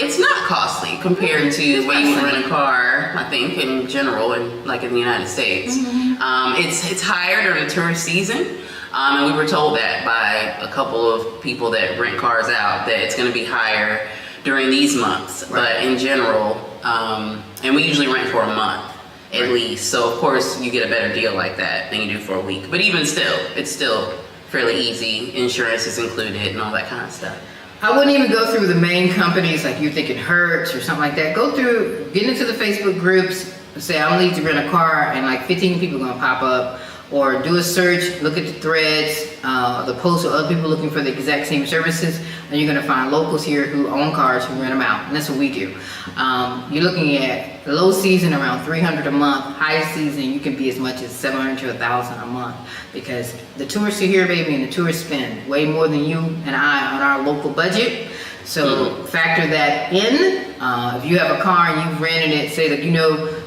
it's not costly compared to where you would rent a car, I think, in general, and like in the United States. It's higher during the tourist season. And we were told that by a couple of people that rent cars out, that it's gonna be higher during these months. Right. But in general, and we usually rent for a month. At least, so of course you get a better deal like that than you do for a week. But even still, it's still fairly easy. Insurance is included and all that kind of stuff. I wouldn't even go through the main companies like you're thinking Hertz or something like that. Get into the Facebook groups, say I need to rent a car, and like 15 people are gonna pop up. Or do a search, look at the threads, the posts of other people looking for the exact same services, and you're gonna find locals here who own cars who rent them out, and that's what we do. You're looking at low season around $300 a month, high season you can be as much as $700 to $1,000 a month, because the tourists are here, baby, and the tourists spend way more than you and I on our local budget. So factor that in. If you have a car and you've rented it, say that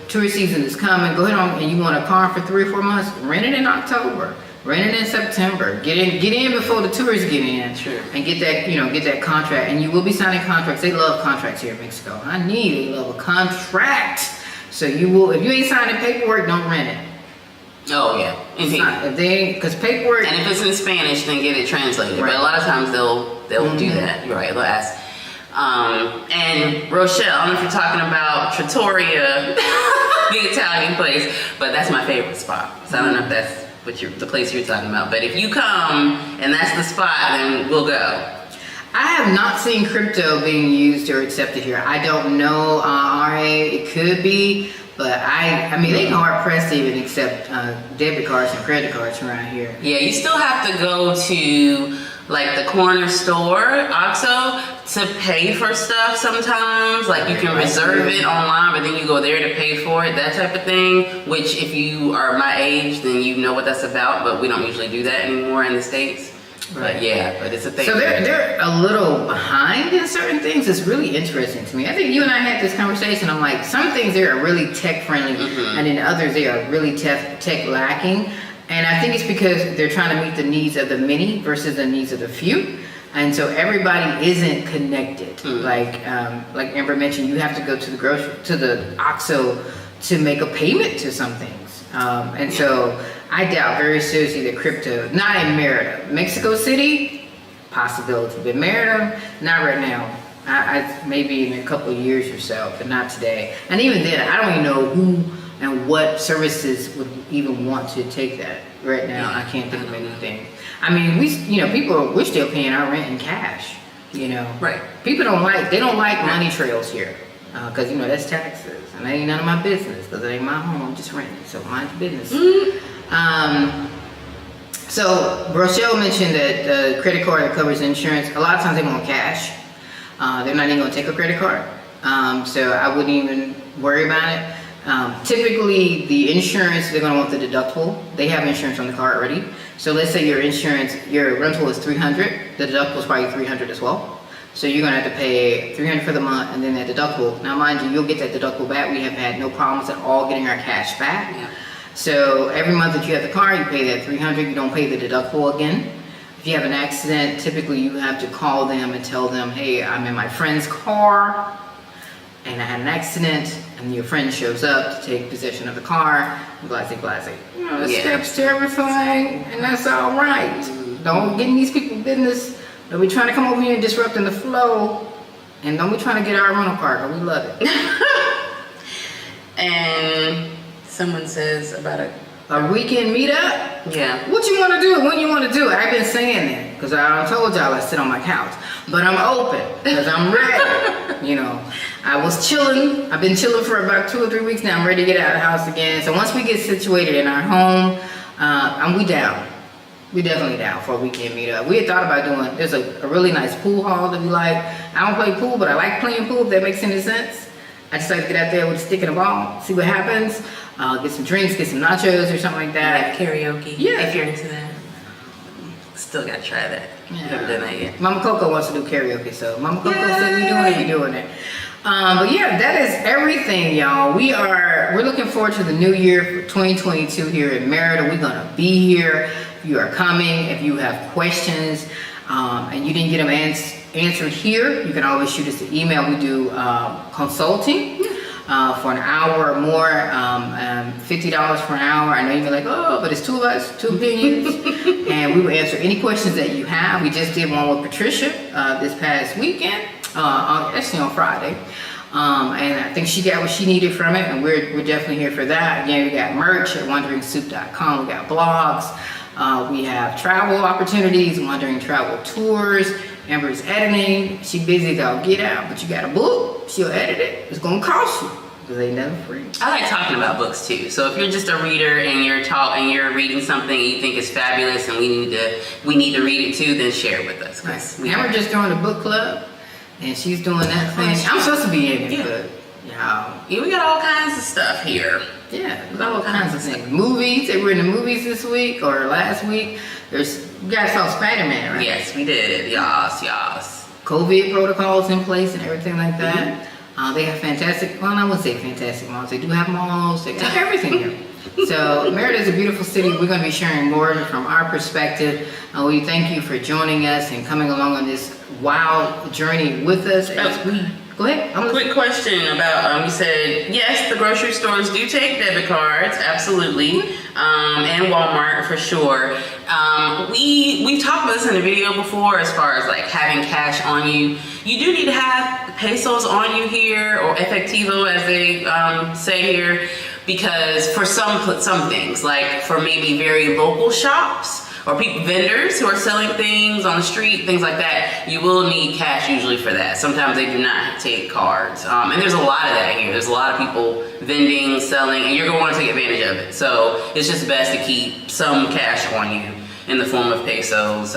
tourist season is coming, go ahead on and you want a car for 3 or 4 months, rent it in October. Rent it in September. Get in before the tourists get in. True. And get that contract. And you will be signing contracts. They love contracts here in Mexico. They love a contract. So you will, if you ain't signing paperwork, don't rent it. Oh yeah, indeed. Because paperwork. And if it's in Spanish, then get it translated. Right. But a lot of times they'll do that. You're right. They'll ask. And Rochelle, I don't know if you're talking about Trattoria, the Italian place, but that's my favorite spot. So I don't know if that's the place you're talking about. But if you come and that's the spot, then we'll go. I have not seen crypto being used or accepted here. I don't know, RA, it could be, but I mean, they hard pressed to even accept debit cards and credit cards around here. Yeah, you still have to go to like the corner store, OXXO, to pay for stuff sometimes. Like you can reserve it online, but then you go there to pay for it, that type of thing. Which if you are my age, then you know what that's about, but we don't usually do that anymore in the States. Right. But yeah, but it's a thing. So they're a little behind in certain things. It's really interesting to me. I think you and I had this conversation. I'm like, some things they are really tech friendly, and in others they are really tech lacking. And I think it's because they're trying to meet the needs of the many versus the needs of the few. And so everybody isn't connected. Like Amber mentioned, you have to go to the OXXO to make a payment to some things. So I doubt very seriously that crypto, not in Merida. Mexico City, possibility, but Merida, not right now. I maybe in a couple of years or so, but not today. And even then, I don't even know who and what services would even want to take that right now. I can't think of anything. I mean, we're still paying our rent in cash. Right. People don't like money trails here because that's taxes, and that ain't none of my business because it ain't my home. I'm just renting, so mind your business. So Rochelle mentioned that the credit card that covers insurance. A lot of times they want cash. They're not even going to take a credit card. So I wouldn't even worry about it. Typically, the insurance, they're going to want the deductible. They have insurance on the car already. So let's say your rental is $300. The deductible is probably $300 as well. So you're going to have to pay $300 for the month and then that deductible. Now, mind you, you'll get that deductible back. We have had no problems at all getting our cash back. Yeah. So every month that you have the car, you pay that $300. You don't pay the deductible again. If you have an accident, typically you have to call them and tell them, hey, I'm in my friend's car and I had an accident, and your friend shows up to take possession of the car, blase. Steps to everything, and that's all right. Don't get in these people's business. Don't be trying to come over here and disrupting the flow, and don't be trying to get our rental car, because we love it. And someone says about a weekend meetup? Yeah. What you want to do? When you want to do it? I've been saying that because I told y'all I sit on my couch, but I'm open because I'm ready. I was chilling. I've been chilling for about 2 or 3 weeks now. I'm ready to get out of the house again. So once we get situated in our home, we down. We definitely down for a weekend meetup. We had thought about doing. There's a really nice pool hall that we like. I don't play pool, but I like playing pool. If that makes any sense. I just like to get out there with a stick and a ball, see what happens. Get some drinks, get some nachos or something like that. Like karaoke. Yeah. If you're into that. Still gotta try that. Yeah. Never done that yet. Mama Coco wants to do karaoke, so Mama Coco said we doing it. But yeah, that is everything, y'all. We're looking forward to the new year for 2022 here in Merida. We're gonna be here. If you are coming, if you have questions, and you didn't get them answered here, you can always shoot us an email. We do consulting for an hour or more, $50 for an hour. I know you're like, oh, but it's 2 of us, 2 opinions, and we will answer any questions that you have. We just did one with Patricia this past weekend, actually on Friday, and I think she got what she needed from it, and we're definitely here for that. Again, we got merch at wanderingsoup.com. We got blogs. We have travel opportunities, Wandering Travel Tours. Amber's editing. She busy though, get out, but you got a book, she'll edit it. It's gonna cost you because they never free. I like talking about books too. So if you're just a reader and you're reading something you think is fabulous and we need to read it too, then share it with us. Right. Amber just joined a book club and she's doing that thing. I'm supposed to be in it, but yeah, we got all kinds of stuff here. Yeah, all kinds of things. Movies. They were in the movies this week or last week. You guys saw Spider-Man, right? Yes, we did. Yas. COVID protocols in place and everything like that. They have fantastic, well, I wouldn't say fantastic malls. They do have malls. They have everything here. So Merida is a beautiful city. We're going to be sharing more from our perspective. We thank you for joining us and coming along on this wild journey with us. As we go ahead. Quick question about, you said, yes, the grocery stores do take debit cards, absolutely, and Walmart for sure. We've talked about this in the video before as far as like having cash on you. You do need to have pesos on you here, or efectivo as they say here, because for some things, like for maybe very local shops, or vendors who are selling things on the street, things like that, you will need cash usually for that. Sometimes they do not take cards. And there's a lot of that here. There's a lot of people vending, selling, and you're gonna wanna take advantage of it. So it's just best to keep some cash on you in the form of pesos,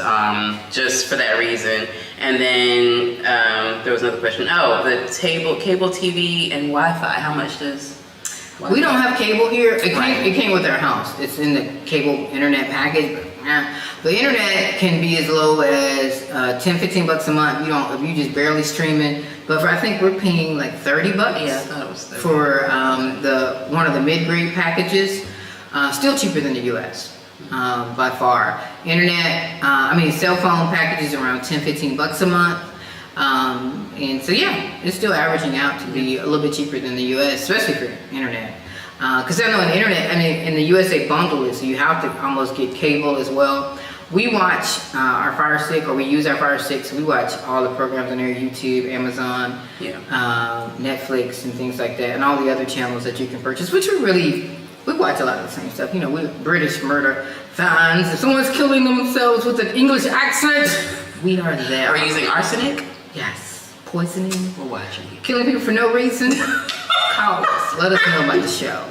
just for that reason. And then there was another question. Oh, the cable TV and Wi-Fi, how much does Wi-Fi? We don't have cable here. It came with our house. It's in the cable internet package. The internet can be as low as $10-15 a month. If you just barely streaming. But I think we're paying like $30. Yeah, I thought it was 30. For one of the mid-grade packages. Still cheaper than the US by far. Cell phone packages around $10-15 a month. And so yeah, it's still averaging out to be a little bit cheaper than the US, especially for internet. Because I know in the US they bundle it, so you have to almost get cable as well. We watch our Fire Stick, or we use our Fire Stick, so we watch all the programs on there, YouTube, Amazon, Netflix, and things like that, and all the other channels that you can purchase, which we watch a lot of the same stuff. We're British murder fans. If someone's killing themselves with an English accent, we are there. Are we using arsenic? Yes. Poisoning. We're watching. Killing people for no reason. Call us. Let us know about the show.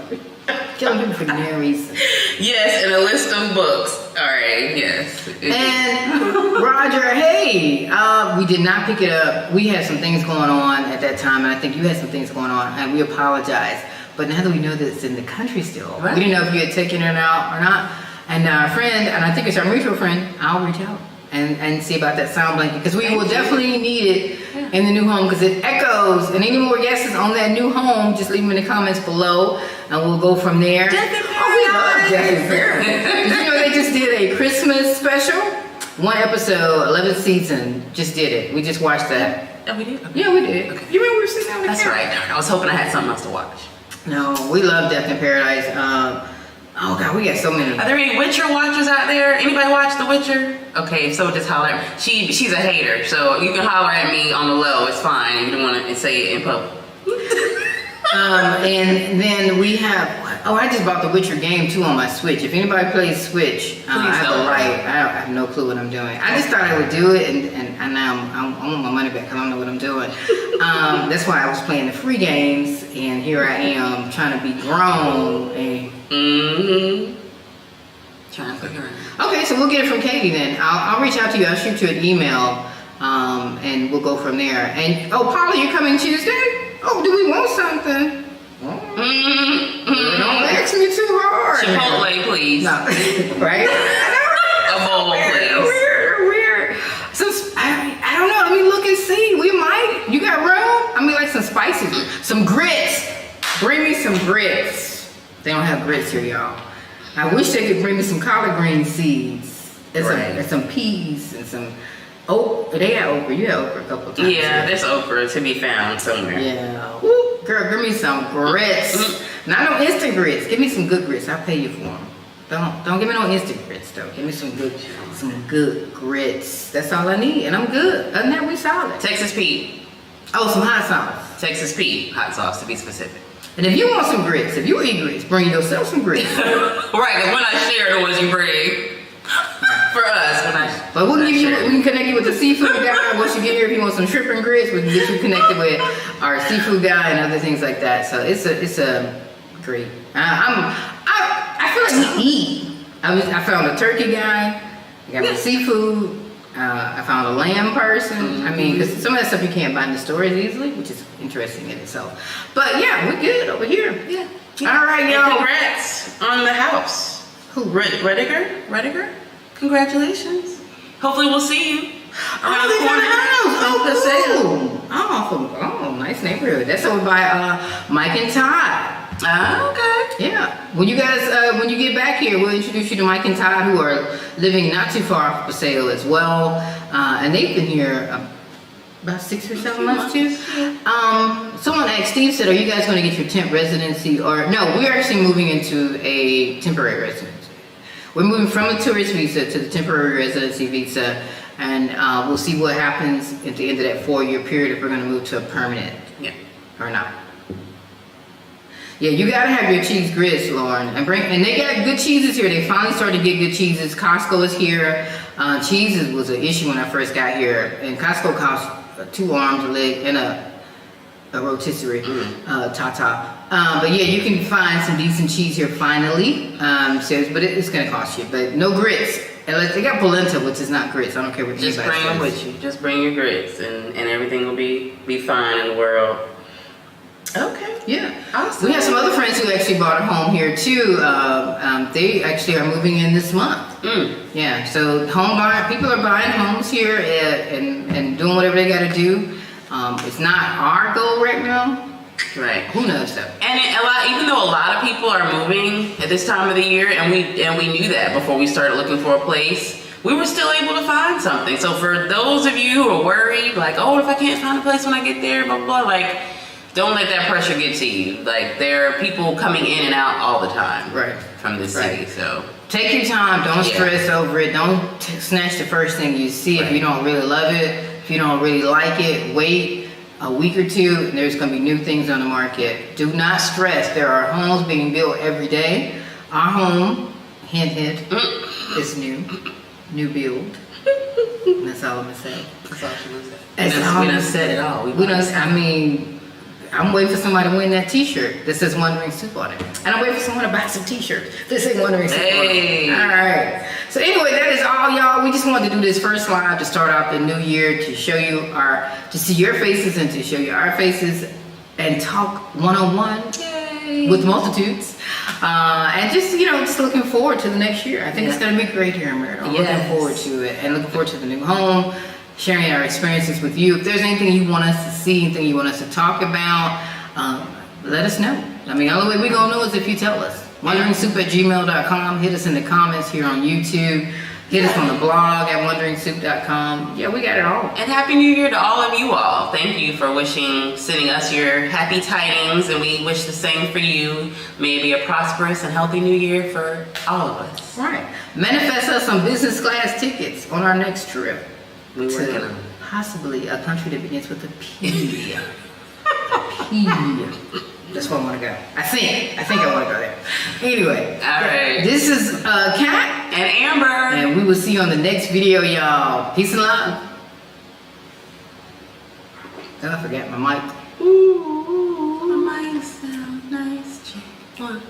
Killing people for no reason. Yes, and a list of books. All right, yes. And Roger, hey, we did not pick it up. We had some things going on at that time, and I think you had some things going on, and we apologize. But now that we know that it's in the country still, right. We didn't know if you had taken it out or not. And our friend, and I think it's our mutual friend, I'll reach out and see about that sound blanket, because we will definitely need it in the new home, because it echoes. And any more guesses on that new home, just leave them in the comments below, and we'll go from there. Death in Oh, we love Death in Paradise. Did you know they just did a Christmas special? 1 episode, 11th season, just did it. We just watched that. Oh, we did? Okay. Yeah, we did. Okay. You remember we were sitting down with That's right. I was hoping I had something else to watch. No, we love Death in Paradise. Oh God, we got so many. Are there any Witcher watchers out there? Anybody watch The Witcher? Okay, so just holler at me. She's a hater, so you can holler at me on the low. It's fine. You don't want to say it in public. And then we have. Oh, I just bought the Witcher game too on my Switch. If anybody plays Switch, I have no clue what I'm doing. I just thought I would do it, and now I want my money back. I don't know what I'm doing. That's why I was playing the free games, and here I am trying to be grown and. Trying to figure it out. Okay, so we'll get it from Katie then. I'll reach out to you. I'll shoot you an email, and we'll go from there. And Paula, you're coming Tuesday? Oh, do we want something? Don't ask me too hard. Chipotle, please. No. Right? A bowl, please. Weird. I don't know. Let me look and see. We might. You got room? Like some spices. Some grits. Bring me some grits. They don't have grits here, y'all. I wish they could bring me some collard green seeds. And some peas and some okra. They had okra. You had okra a couple times. Yeah, there's okra to be found somewhere. Yeah. Woo. Girl, give me some grits. Not no instant grits. Give me some good grits. I'll pay you for them. Don't give me no instant grits though. Give me some good grits. That's all I need, and I'm good. Other than that, we solid. Texas Pete. Oh, some hot sauce. Texas Pete hot sauce to be specific. And if you want some grits, if you eat grits, bring yourself some grits. Right, because when I share the ones you bring. For us, but we can connect you with the seafood guy. Once you get here, if you want some shrimp and grits, we can get you connected with our seafood guy and other things like that. So it's a great. I feel like we eat. I found a turkey guy. I got my seafood. I found a lamb person. Because some of that stuff you can't buy in the stores easily, which is interesting in itself. But yeah, we're good over here. Yeah. All right, y'all. And congrats on the house. Who? Rediger? Congratulations. Hopefully we'll see you. Oh, they got a house. Oh, nice. nice neighborhood. That's over by Mike and Todd. Okay. Yeah. When you guys, when you get back here, we'll introduce you to Mike and Todd, who are living not too far off Paseo as well. And they've been here about 6 or 7 months too. Someone asked, Steve said, are you guys going to get your temp residency? Or no, we're actually moving into a temporary residency. We're moving from a tourist visa to the temporary residency visa. And we'll see what happens at the end of that 4-year period if we're going to move to a permanent or not. Yeah, you gotta have your cheese grits, Lauren, and they got good cheeses here. They finally started to get good cheeses. Costco is here. Cheese was an issue when I first got here, and Costco cost 2 arms, a leg, and a rotisserie tata. But yeah, you can find some decent cheese here finally. But it's gonna cost you. But no grits. And they got polenta, which is not grits. I don't care what you just bring them with you. Just bring your grits, and everything will be fine in the world. Okay. Yeah. Awesome. We have some other friends who actually bought a home here too. They actually are moving in this month. Yeah. So people are buying homes here and doing whatever they got to do. It's not our goal right now. Right. Who knows though? And even though a lot of people are moving at this time of the year, and we knew that before we started looking for a place, we were still able to find something. So for those of you who are worried, like, oh, if I can't find a place when I get there, blah blah, like, don't let that pressure get to you. Like, there are people coming in and out all the time, from the city. So take your time. Don't stress over it. Don't snatch the first thing you see. If you don't really love it, if you don't really like it, wait a week or two, and there's going to be new things on the market. Do not stress. There are homes being built every day. Our home, hint, is new build. That's all I'm gonna say. That's all she wants to say. That's all We I'm done gonna said say. it all. I mean, I'm waiting for somebody to win that T-shirt that says Wondering Soup on it, and I'm waiting for someone to buy some T-shirts that say Wondering Soup on it. All right. So anyway, that is all, y'all. We just wanted to do this first live to start off the new year, to show you to see your faces and to show you our faces, and talk one-on-one with multitudes. And just looking forward to the next year. I think it's going to be great here in Merida. I'm looking forward to it, and looking forward to the new home, sharing our experiences with you. If there's anything you want us to see, anything you want us to talk about, let us know. I mean, the only way we're going to know is if you tell us. WonderingSoup@gmail.com. Hit us in the comments here on YouTube. Hit us on the blog at WonderingSoup.com. Yeah, we got it all. And Happy New Year to all of you all. Thank you for sending us your happy tidings, and we wish the same for you. May it be a prosperous and healthy new year for all of us. Right. Manifest us some business class tickets on our next trip. We working on possibly a country that begins with a P. A P. That's where I want to go. I think I want to go there. Anyway. All right. This is Kat. And Amber. And we will see you on the next video, y'all. Peace and love. Oh, I forgot my mic. Ooh, my mic sound nice. 1